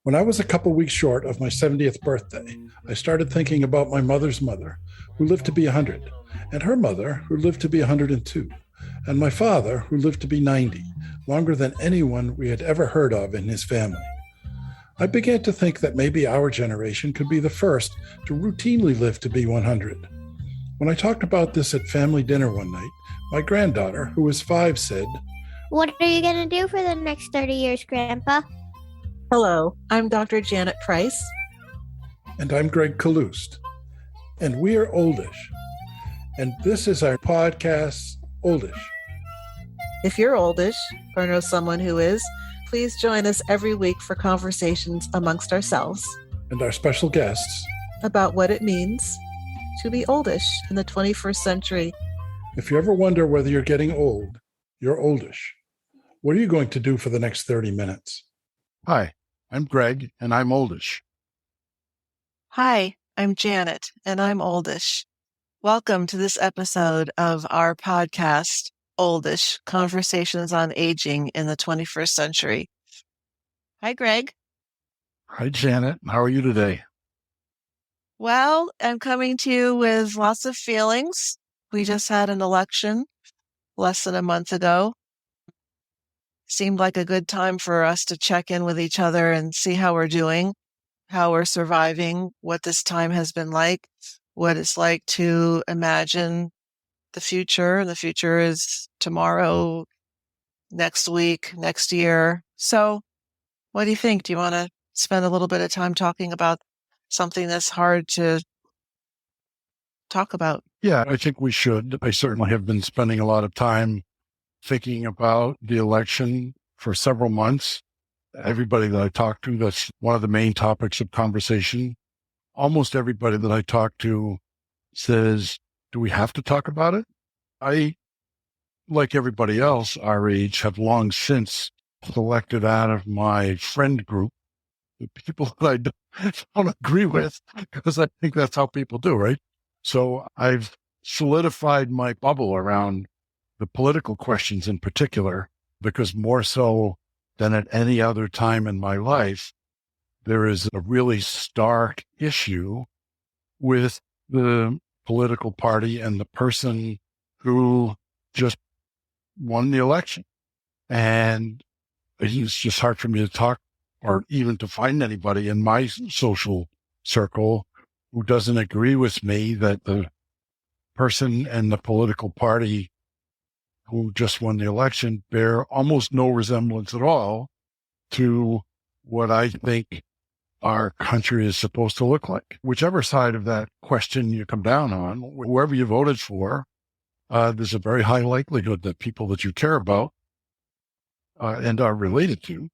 When I was a couple weeks short of my 70th birthday, I started thinking about my mother's mother, who lived to be 100, and her mother, who lived to be 102, and my father, who lived to be 90, longer than anyone we had ever heard of in his family. I began to think that maybe our generation could be the first to routinely live to be 100. When I talked about this at family dinner one night, my granddaughter, who was 5, said, "What are you going to do for the next 30 years, Grandpa?" Hello, I'm Dr. Janet Price. And I'm Gregg Kaloust. And we are Oldish. And this is our podcast, Oldish. If you're oldish or know someone who is, please join us every week for conversations amongst ourselves And our special guests about what it means to be oldish in the 21st century. If you ever wonder whether you're getting old, you're oldish. What are you going to do for the next 30 minutes? Hi, I'm Greg, and I'm oldish. Hi, I'm Janet, and I'm oldish. Welcome to this episode of our podcast, Oldish, Conversations on Aging in the 21st Century. Hi, Greg. Hi, Janet. How are you today? Well, I'm coming to you with lots of feelings. We just had an election less than a month ago. Seemed like a good time for us to check in with each other and see how we're doing, how we're surviving, what this time has been like, what it's like to imagine the future. The future is tomorrow, next week, next year. So what do you think? Do you want to spend a little bit of time talking about something that's hard to talk about? Yeah, I think we should. I certainly have been spending a lot of time thinking about the election for several months. Everybody that I talk to, that's one of the main topics of conversation. Almost everybody that I talk to says, do we have to talk about it? I, like everybody else our age, have long since selected out of my friend group the people that I don't agree with, because I think that's how people do, right? So I've solidified my bubble around the political questions in particular, because more so than at any other time in my life, there is a really stark issue with the political party and the person who just won the election. And it's just hard for me to talk or even to find anybody in my social circle who doesn't agree with me that the person and the political party who just won the election bear almost no resemblance at all to what I think our country is supposed to look like. Whichever side of that question you come down on, whoever you voted for, there's a very high likelihood that people that you care about and are related to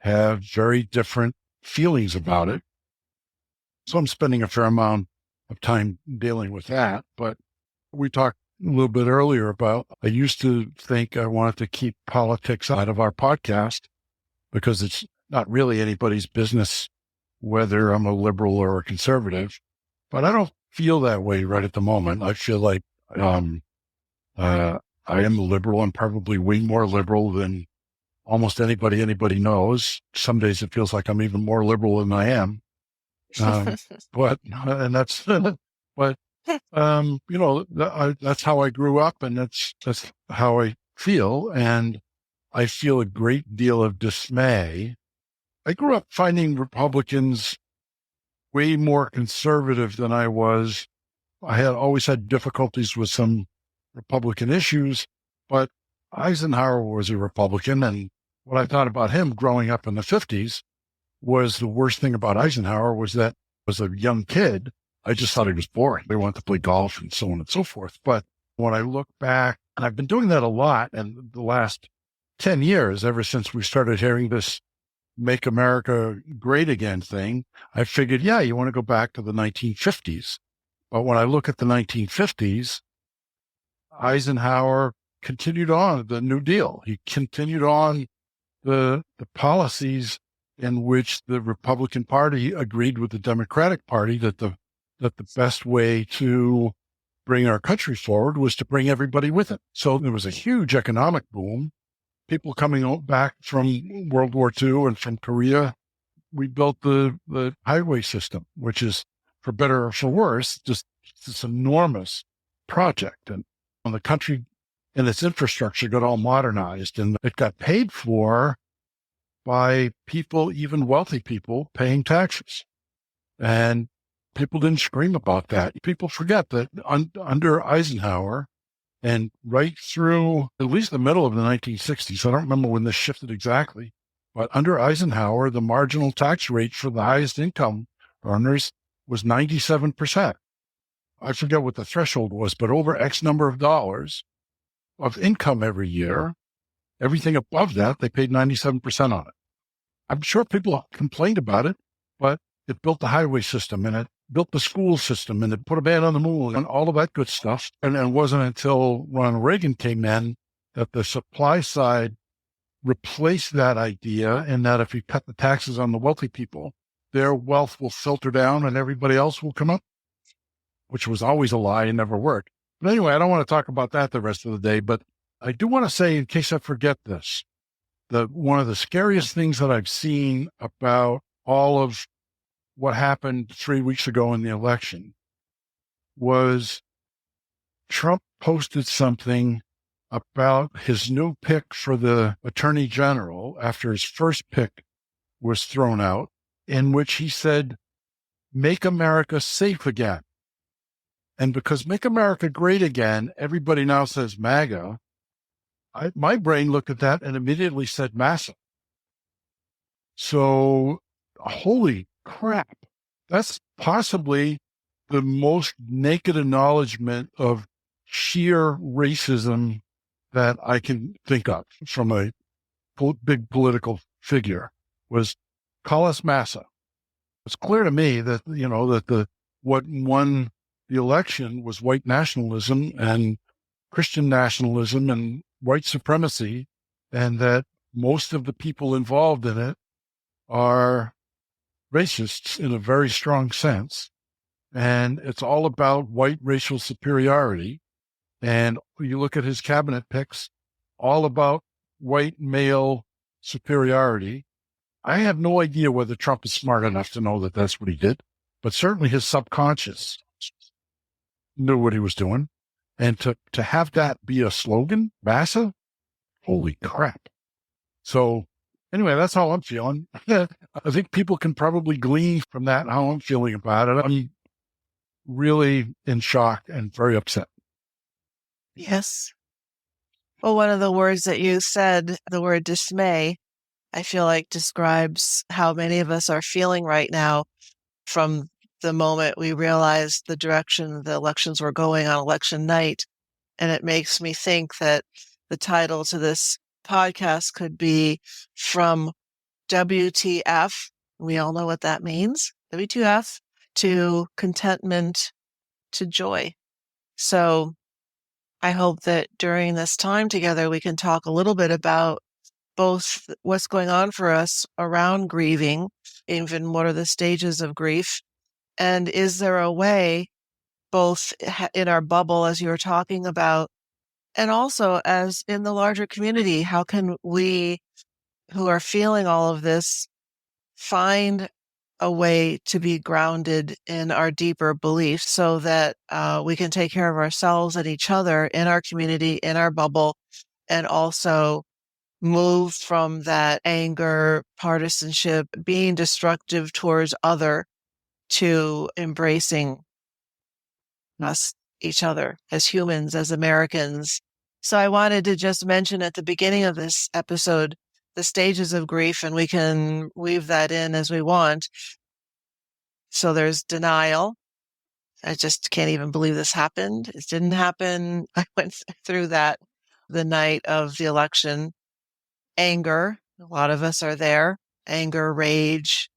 have very different feelings about it. So I'm spending a fair amount of time dealing with that. But we talked a little bit earlier about, I used to think I wanted to keep politics out of our podcast because it's not really anybody's business whether I'm a liberal or a conservative. But I don't feel that way right at the moment. I feel like I am a liberal. I'm probably way more liberal than almost anybody knows. Some days it feels like I'm even more liberal than I am. But that's that's how I grew up, and that's how I feel. And I feel a great deal of dismay. I grew up finding Republicans way more conservative than I was. I had always had difficulties with some Republican issues, but Eisenhower was a Republican. And what I thought about him growing up in the 50s was the worst thing about Eisenhower was that as a young kid, I just thought he was boring. They wanted to play golf and so on and so forth. But when I look back, and I've been doing that a lot in the last 10 years, ever since we started hearing this Make America Great Again thing, I figured, yeah, you want to go back to the 1950s. But when I look at the 1950s, Eisenhower continued on the New Deal. He continued on the policies in which the Republican Party agreed with the Democratic Party that the best way to bring our country forward was to bring everybody with it. So there was a huge economic boom. People coming back from World War II and from Korea we built the highway system, which is, for better or for worse, just this enormous project. And when the country and its infrastructure got all modernized, and it got paid for by people, even wealthy people, paying taxes. And people didn't scream about that. People forget that under Eisenhower and right through at least the middle of the 1960s, I don't remember when this shifted exactly, but under Eisenhower, the marginal tax rate for the highest income earners was 97%. I forget what the threshold was, but over X number of dollars of income every year, everything above that, they paid 97% on it. I'm sure people complained about it, but it built the highway system and it built the school system and it put a man on the moon and all of that good stuff. And it wasn't until Ronald Reagan came in that the supply side replaced that idea, and that if you cut the taxes on the wealthy people, their wealth will filter down and everybody else will come up, which was always a lie and never worked. But anyway, I don't want to talk about that the rest of the day, but I do want to say, in case I forget this, that one of the scariest things that I've seen about all of what happened 3 weeks ago in the election was Trump posted something about his new pick for the attorney general after his first pick was thrown out, in which he said, "Make America safe again." And because "Make America Great Again," everybody now says MAGA. My brain looked at that and immediately said massa. So, holy crap. That's possibly the most naked acknowledgement of sheer racism that I can think of from a big political figure, was call us massa. It's clear to me that, that what won the election was white nationalism and Christian nationalism and white supremacy, and that most of the people involved in it are racists in a very strong sense. And it's all about white racial superiority. And you look at his cabinet picks, all about white male superiority. I have no idea whether Trump is smart enough to know that that's what he did, but certainly his subconscious knew what he was doing. And to have that be a slogan, massa, holy crap. So anyway, that's how I'm feeling. I think people can probably glean from that how I'm feeling about it. I'm really in shock and very upset. Yes. Well, one of the words that you said, the word dismay, I feel like describes how many of us are feeling right now from the moment we realized the direction the elections were going on election night. And it makes me think that the title to this podcast could be From WTF, we all know what that means, WTF, to contentment, to joy. So I hope that during this time together, we can talk a little bit about both what's going on for us around grieving, even what are the stages of grief, and is there a way, both in our bubble, as you were talking about, and also as in the larger community, how can we who are feeling all of this find a way to be grounded in our deeper beliefs so that we can take care of ourselves and each other in our community, in our bubble, and also move from that anger, partisanship, being destructive towards other, to embracing us, each other as humans, as Americans. So I wanted to just mention at the beginning of this episode the stages of grief, and we can weave that in as we want. So there's denial. I just can't even believe this happened. It didn't happen. I went through that the night of the election. Anger. A lot of us are there. Anger, rage,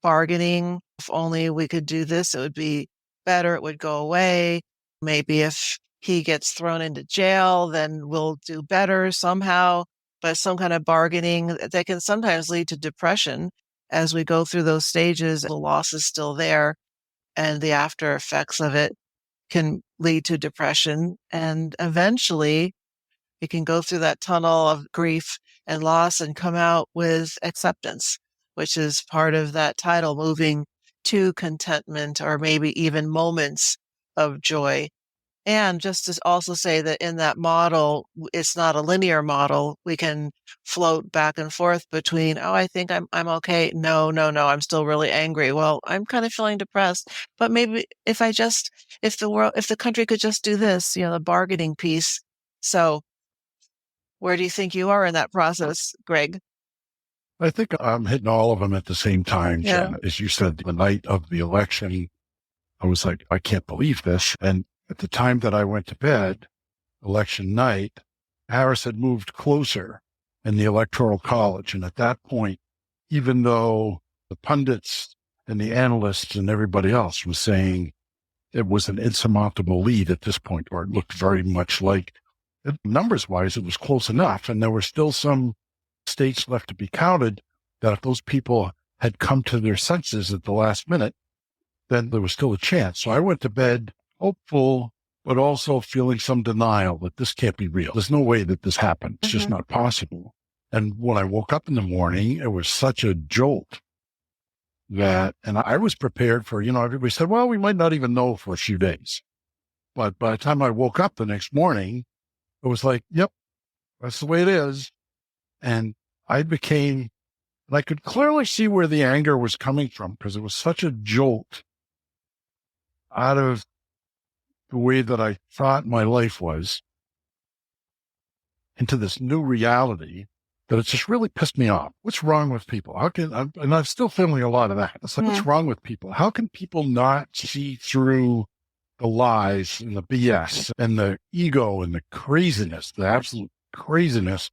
bargaining. If only we could do this, it would be better. It would go away. Maybe if he gets thrown into jail, then we'll do better somehow. But some kind of bargaining that can sometimes lead to depression as we go through those stages. The loss is still there, and the after effects of it can lead to depression. And eventually we can go through that tunnel of grief and loss and come out with acceptance, which is part of that title, moving to contentment, or maybe even moments of joy. And just to also say that in that model, it's not a linear model. We can float back and forth between, oh, I think I'm okay. No, I'm still really angry. Well, I'm kind of feeling depressed. But maybe if the country could just do this, the bargaining piece. So where do you think you are in that process, Greg? I think I'm hitting all of them at the same time, Yeah. Jen. As you said, the night of the election, I was like, I can't believe this. And at the time that I went to bed, election night, Harris had moved closer in the Electoral College. And at that point, even though the pundits and the analysts and everybody else was saying it was an insurmountable lead at this point, or it looked very much like, numbers-wise, it was close enough. And there were still some states left to be counted, that if those people had come to their senses at the last minute, then there was still a chance. So I went to bed hopeful, but also feeling some denial that this can't be real. There's no way that this happened. It's just not possible. And when I woke up in the morning, it was such a jolt and I was prepared for, everybody said, well, we might not even know for a few days. But by the time I woke up the next morning, it was like, yep, that's the way it is. And I could clearly see where the anger was coming from, because it was such a jolt out of the way that I thought my life was into this new reality, that it just really pissed me off. What's wrong with people? And I'm still feeling a lot of that. It's like, what's wrong with people? How can people not see through the lies and the BS and the ego and the craziness, the absolute craziness?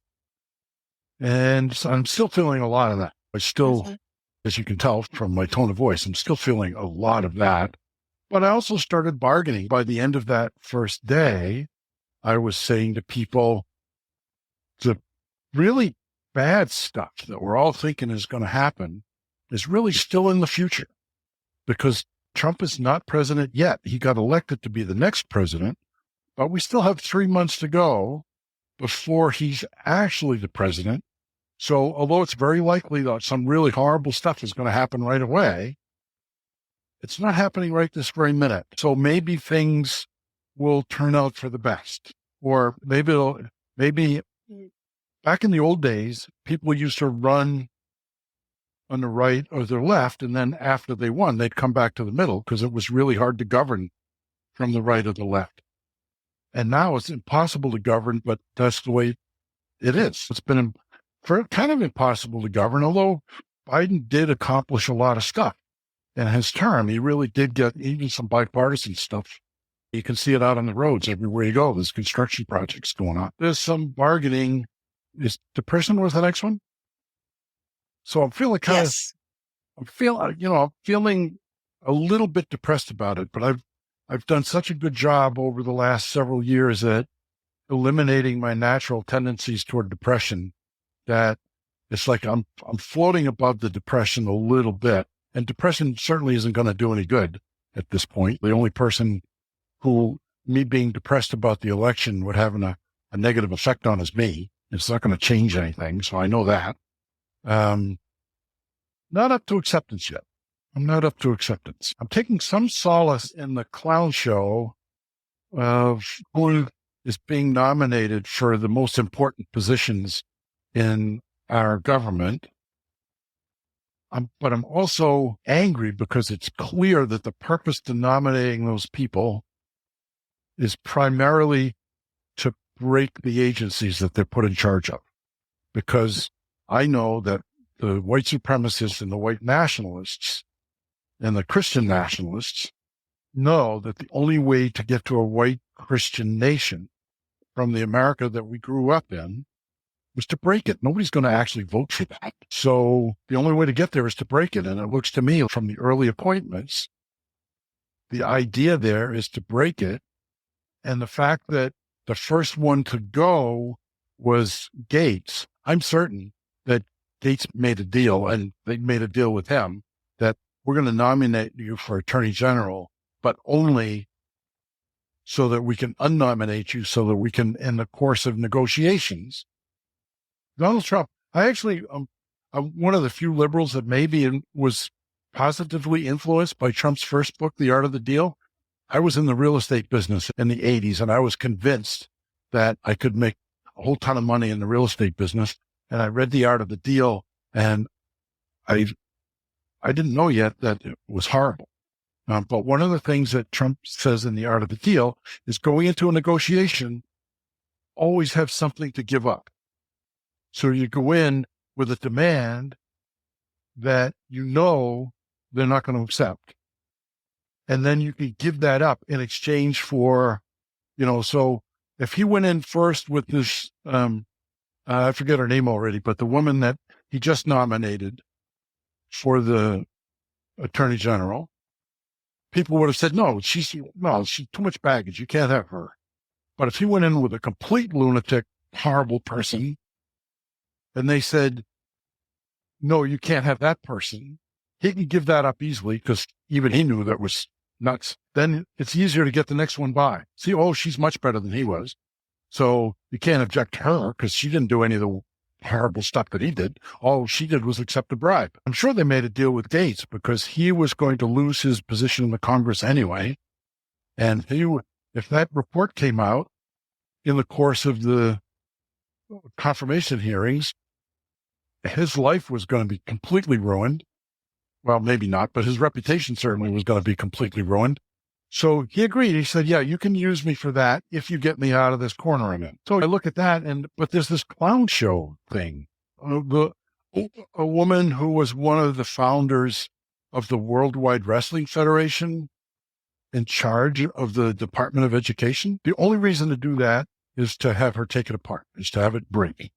And so I'm still feeling a lot of that. I still, as you can tell from my tone of voice, I'm still feeling a lot of that. But I also started bargaining. By the end of that first day, I was saying to people, the really bad stuff that we're all thinking is going to happen is really still in the future, because Trump is not president yet. He got elected to be the next president, but we still have 3 months to go before he's actually the president. So although it's very likely that some really horrible stuff is going to happen right away, it's not happening right this very minute. So maybe things will turn out for the best. Or maybe back in the old days, people used to run on the right or the left, and then after they won, they'd come back to the middle, because it was really hard to govern from the right or the left. And now it's impossible to govern, but that's the way it is. It's been kind of impossible to govern, although Biden did accomplish a lot of stuff in his term. He really did get even some bipartisan stuff. You can see it out on the roads everywhere you go. There's construction projects going on. There's some bargaining. Is depression was the next one? So I'm feeling I'm feeling a little bit depressed about it, but I've done such a good job over the last several years at eliminating my natural tendencies toward depression that it's like I'm floating above the depression a little bit. And depression certainly isn't going to do any good at this point. The only person who me being depressed about the election would have a negative effect on is me. It's not going to change anything. So I know that. Not up to acceptance yet. I'm not up to acceptance. I'm taking some solace in the clown show of who is being nominated for the most important positions in our government. But I'm also angry because it's clear that the purpose to nominating those people is primarily to break the agencies that they're put in charge of. Because I know that the white supremacists and the white nationalists and the Christian nationalists know that the only way to get to a white Christian nation from the America that we grew up in was to break it. Nobody's going to actually vote for that. So the only way to get there is to break it. And it looks to me from the early appointments, the idea there is to break it. And the fact that the first one to go was Gates, I'm certain that Gates made a deal, and they made a deal with him, that we're going to nominate you for Attorney General, but only so that we can unnominate you, so that we can, in the course of negotiations. Donald Trump, I actually, one of the few liberals that maybe was positively influenced by Trump's first book, The Art of the Deal. I was in the real estate business in the 80s, and I was convinced that I could make a whole ton of money in the real estate business. And I read The Art of the Deal, and I didn't know yet that it was horrible. But one of the things that Trump says in The Art of the Deal is going into a negotiation, always have something to give up. So you go in with a demand that you know they're not going to accept. And then you can give that up in exchange for, so if he went in first with this, I forget her name already, but the woman that he just nominated for the attorney general, people would have said, no, she's too much baggage. You can't have her. But if he went in with a complete lunatic, horrible person, and they said, no, you can't have that person, he can give that up easily because even he knew that was nuts. Then it's easier to get the next one by. See, she's much better than he was. So you can't object to her because she didn't do any of the horrible stuff that he did. All she did was accept a bribe. I'm sure they made a deal with Gates because he was going to lose his position in the Congress anyway. And if that report came out in the course of the confirmation hearings, his life was going to be completely ruined. Well, maybe not, but his reputation certainly was going to be completely ruined. So he agreed. He said, yeah, you can use me for that if you get me out of this corner I'm in. So I look at that, but there's this clown show thing. A woman who was one of the founders of the Worldwide Wrestling Federation in charge of the Department of Education. The only reason to do that is to have her take it apart, is to have it break.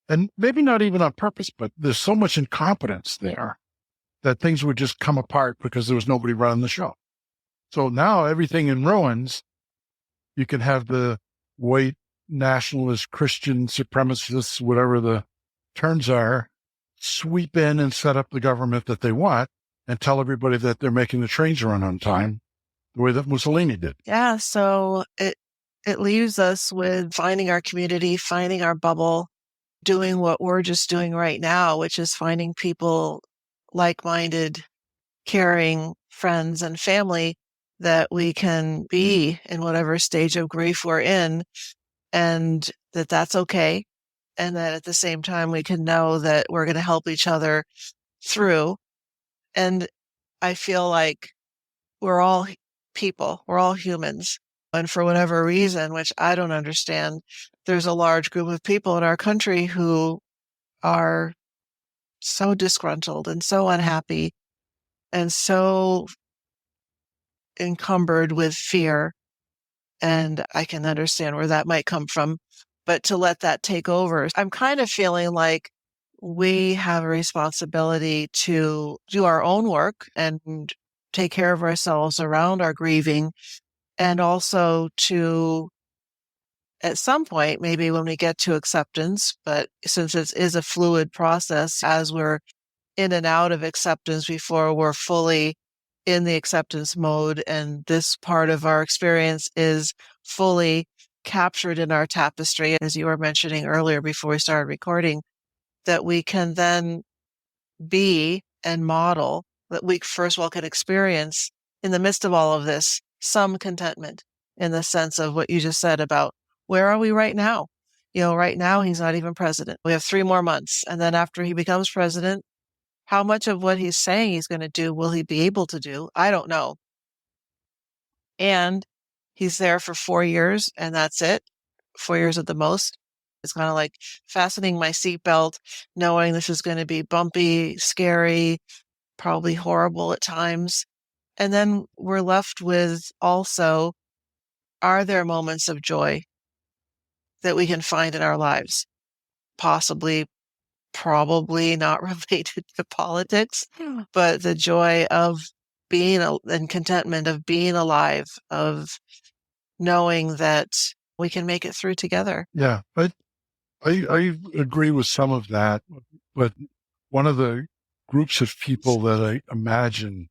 And maybe not even on purpose, but there's so much incompetence there that things would just come apart because there was nobody running the show. So now everything in ruins, you can have the white nationalist, Christian supremacists, whatever the terms are, sweep in and set up the government that they want and tell everybody that they're making the trains run on time, the way that Mussolini did. Yeah, so it leaves us with finding our community, finding our bubble, doing what we're just doing right now, which is finding people like-minded, caring friends and family that we can be in whatever stage of grief we're in, and that's okay. And that at the same time, we can know that we're going to help each other through. And I feel like we're all people, we're all humans. And for whatever reason, which I don't understand, there's a large group of people in our country who are so disgruntled and so unhappy and so encumbered with fear. And I can understand where that might come from. But to let that take over, I'm kind of feeling like we have a responsibility to do our own work and take care of ourselves around our grieving, and also to, at some point, maybe when we get to acceptance, but since it is a fluid process, as we're in and out of acceptance before we're fully in the acceptance mode, and this part of our experience is fully captured in our tapestry, as you were mentioning earlier before we started recording, that we can then be and model, that we first of all can experience in the midst of all of this some contentment, in the sense of what you just said about where are we right now? Right now he's not even president. We have 3 more months. And then after he becomes president, how much of what he's saying he's going to do will he be able to do? I don't know. And he's there for 4 years, and that's it. 4 years at the most. It's kind of like fastening my seatbelt, knowing this is going to be bumpy, scary, probably horrible at times. And then we're left with also, are there moments of joy that we can find in our lives? Possibly, probably not related to politics, but the joy of being and contentment of being alive, of knowing that we can make it through together. Yeah, but I agree with some of that. But one of the groups of people that I imagine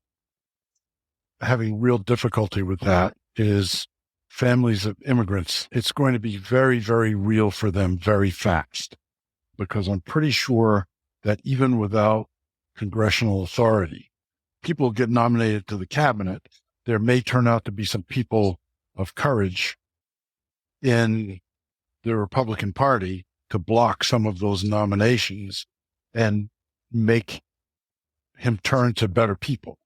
having real difficulty with that is families of immigrants. It's going to be very, very real for them very fast, because I'm pretty sure that even without congressional authority, people get nominated to the cabinet, there may turn out to be some people of courage in the Republican Party to block some of those nominations and make him turn to better people.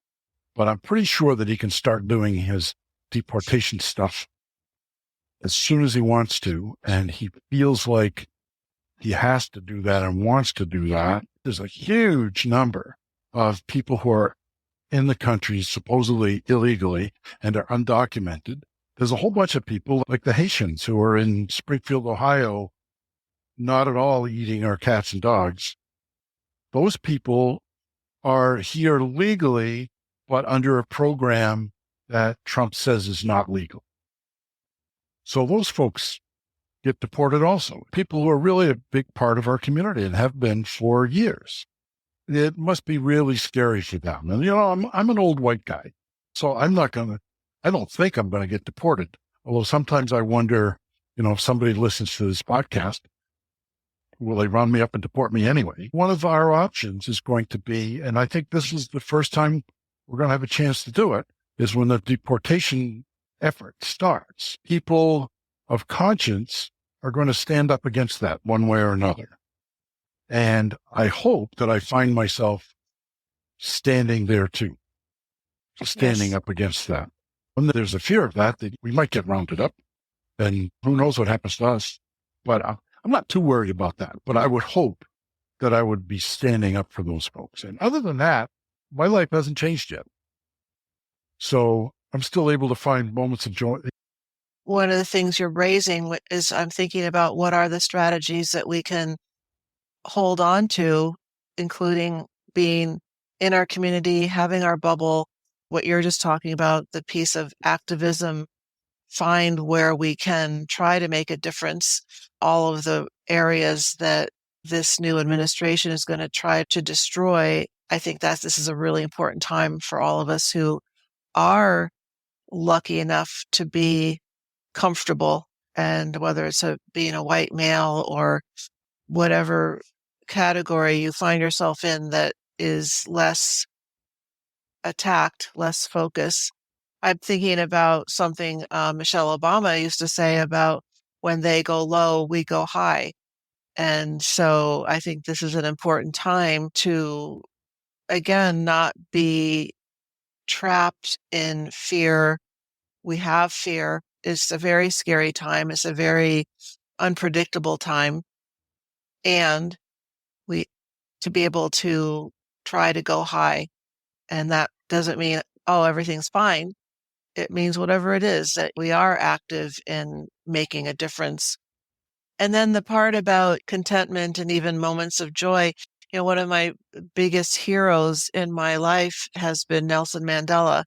But I'm pretty sure that he can start doing his deportation stuff as soon as he wants to, and he feels like he has to do that and wants to do that. There's a huge number of people who are in the country supposedly illegally and are undocumented. There's a whole bunch of people like the Haitians who are in Springfield, Ohio, not at all eating our cats and dogs. Those people are here legally, but under a program that Trump says is not legal. So those folks get deported also. People who are really a big part of our community and have been for years. It must be really scary for them. And, I'm an old white guy, so I don't think I'm going to get deported. Although sometimes I wonder, if somebody listens to this podcast, will they round me up and deport me anyway? One of our options is going to be, and I think this is the first time we're going to have a chance to do it, is when the deportation effort starts. People of conscience are going to stand up against that one way or another. And I hope that I find myself standing there too, standing up against that. When there's a fear of that we might get rounded up, and who knows what happens to us. But I'm not too worried about that. But I would hope that I would be standing up for those folks. And other than that, my life hasn't changed yet. So I'm still able to find moments of joy. One of the things you're raising is I'm thinking about what are the strategies that we can hold on to, including being in our community, having our bubble, what you're just talking about, the piece of activism, find where we can try to make a difference, all of the areas that this new administration is going to try to destroy. I think that this is a really important time for all of us who are lucky enough to be comfortable, and whether it's being a white male or whatever category you find yourself in that is less attacked, less focused. I'm thinking about something Michelle Obama used to say about when they go low, we go high. And so I think this is an important time to, again, not be trapped in fear. We have fear. It's a very scary time. It's a very unpredictable time. And to be able to try to go high. And that doesn't mean, everything's fine. It means whatever it is that we are active in making a difference. And then the part about contentment and even moments of joy, one of my biggest heroes in my life has been Nelson Mandela,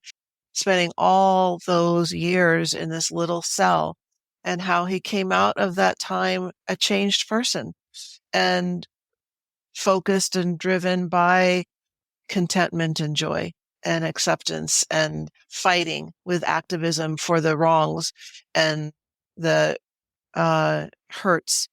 spending all those years in this little cell, and how he came out of that time a changed person and focused and driven by contentment and joy and acceptance and fighting with activism for the wrongs and the hurts.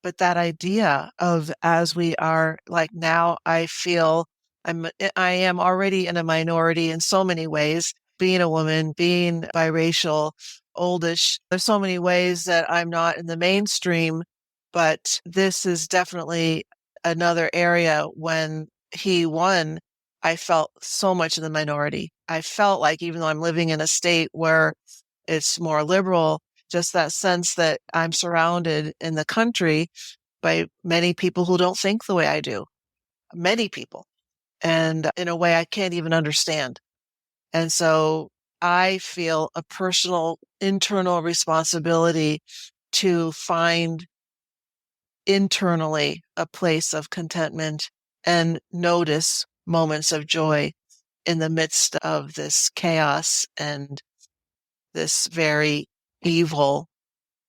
But that idea of, as we are, like, now I feel I am already in a minority in so many ways, being a woman, being biracial, oldish. There's so many ways that I'm not in the mainstream, but this is definitely another area. When he won, I felt so much in the minority. I felt like, even though I'm living in a state where it's more liberal, just that sense that I'm surrounded in the country by many people who don't think the way I do. Many people. And in a way I can't even understand. And so I feel a personal internal responsibility to find internally a place of contentment and notice moments of joy in the midst of this chaos and this very evil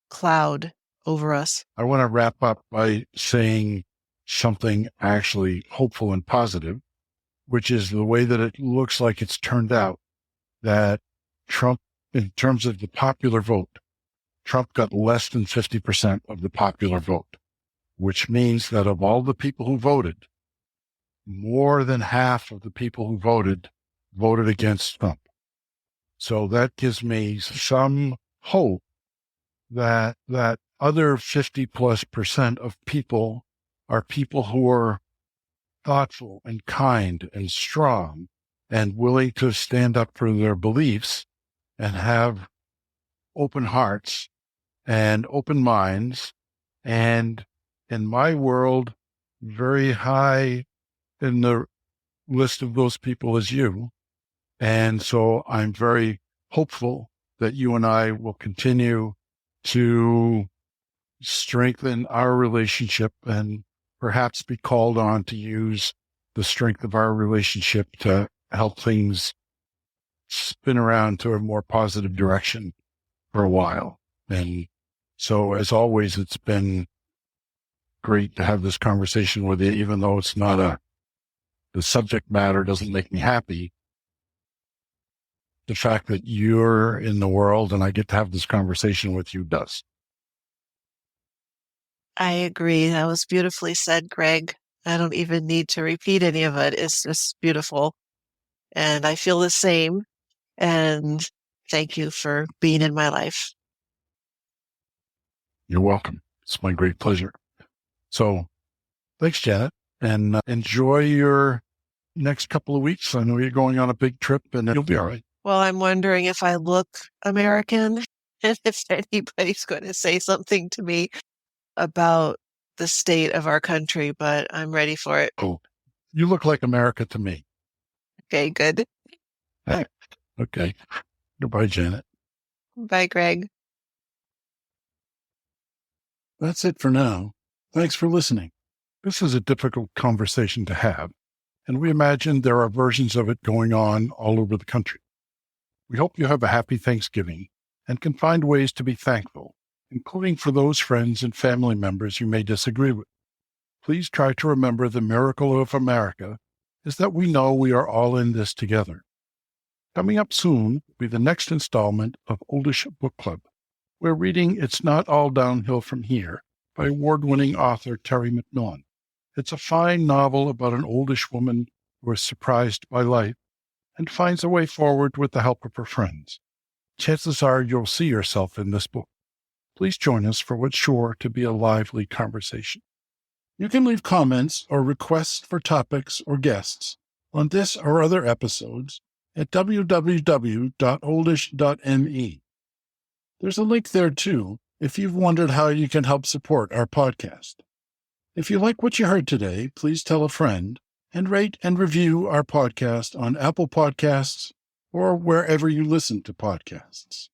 cloud over us. I want to wrap up by saying something actually hopeful and positive, which is the way that it looks like it's turned out, that Trump, in terms of the popular vote, Trump got less than 50% of the popular vote, which means that of all the people who voted, more than half of the people who voted against Trump. So that gives me some hope that other 50+% of people are people who are thoughtful and kind and strong and willing to stand up for their beliefs and have open hearts and open minds. And in my world, very high in the list of those people is you. And so I'm very hopeful that you and I will continue to strengthen our relationship and perhaps be called on to use the strength of our relationship to help things spin around to a more positive direction for a while. And so, as always, it's been great to have this conversation with you, even though it's not the subject matter doesn't make me happy. The fact that you're in the world and I get to have this conversation with you does. I agree. That was beautifully said, Greg. I don't even need to repeat any of it. It's just beautiful. And I feel the same. And thank you for being in my life. You're welcome. It's my great pleasure. So thanks, Janet, and enjoy your next couple of weeks. I know you're going on a big trip and you'll be all right. Well, I'm wondering if I look American and if anybody's going to say something to me about the state of our country, but I'm ready for it. Oh, you look like America to me. Okay, good. Okay. Goodbye, Janet. Bye, Greg. That's it for now. Thanks for listening. This is a difficult conversation to have, and we imagine there are versions of it going on all over the country. We hope you have a happy Thanksgiving and can find ways to be thankful, including for those friends and family members you may disagree with. Please try to remember the miracle of America is that we know we are all in this together. Coming up soon will be the next installment of Oldish Book Club. We're reading It's Not All Downhill From Here by award-winning author Terry McMillan. It's a fine novel about an oldish woman who is surprised by life and finds a way forward with the help of her friends. Chances are you'll see yourself in this book. Please join us for what's sure to be a lively conversation. You can leave comments or requests for topics or guests on this or other episodes at www.oldish.me. There's a link there, too, if you've wondered how you can help support our podcast. If you like what you heard today, please tell a friend and rate and review our podcast on Apple Podcasts or wherever you listen to podcasts.